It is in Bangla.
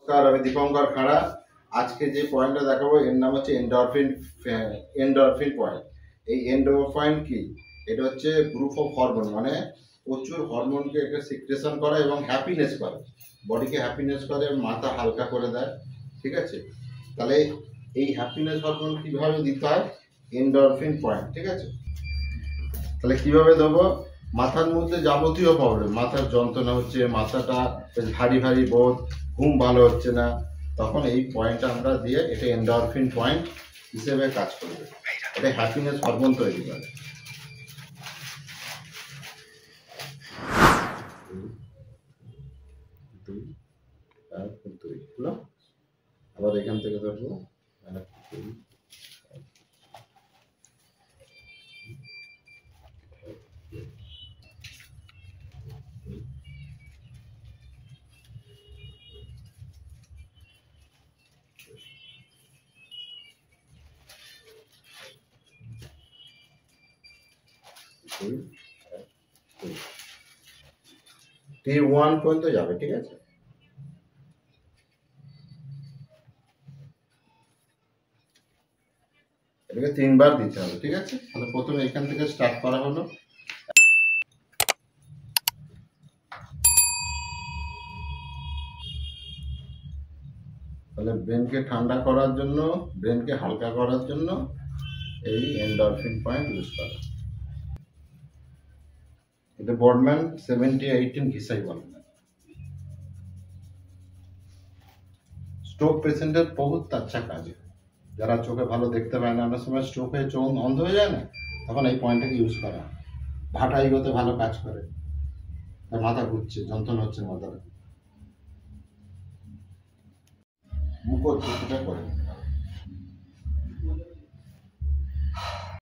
নমস্কার, আমি দীপঙ্কর খাড়া। আজকে যে পয়েন্টটা দেখাবো এর নাম হচ্ছে এন্ডরফিন পয়েন্ট। এই এন্ডরফিন কি? এটা হচ্ছে গ্রুপ অফ হরমোন, মানে প্রচুর হরমোনকে এটা সিক্রেশন করে এবং হ্যাপিনেস করে, বডিকে হ্যাপিনেস করে, মাথা হালকা করে দেয়। ঠিক আছে, তাহলে এই হ্যাপিনেস হরমোন কিভাবে দিতে হয়? Endorphin point. ঠিক আছে, তাহলে কিভাবে দেবো? মাথার মধ্যে যাবতীয় প্রবলেম, মাথার যন্ত্রণা হচ্ছে, মাথাটা ভারী ভারী বোধ, ঘুম ভালো হচ্ছে না, তখন এই পয়েন্টটা আমরা দিয়ে, এটা এন্ডরফিন পয়েন্ট হিসেবে কাজ করবে। এটা হ্যাপিনেস হরমোন তৈরি করে। আবার এখান থেকে ধরবো, T1 পর্যন্ত যাবে। ঠিক আছে, এটাকে 3 বার দিতে হবে। ঠিক আছে, তাহলে প্রথমে এখান থেকে স্টার্ট করা হলো। তাহলে ব্রেনকে ঠান্ডা করার জন্য, ব্রেনকে হালকা করার জন্য এই এন্ডরফিন পয়েন্ট ইউজ করা। এটা বর্ডম্যান 7018 ঘিসাই বলে। স্ট্রোক পেশেন্টের বহুত আচ্ছা কাজ, যারা চোখে ভালো দেখতে পায় না, অনেক সময় স্ট্রোক হয়ে চোখ অন্ধ হয়ে যায় না, তখন এই পয়েন্টটাকে ইউজ করা। ভাটাইগোতে ভালো কাজ করে, মাথা ঘুরছে, যন্ত্রণা হচ্ছে মাথাটা, মুখ কিছুটা করে।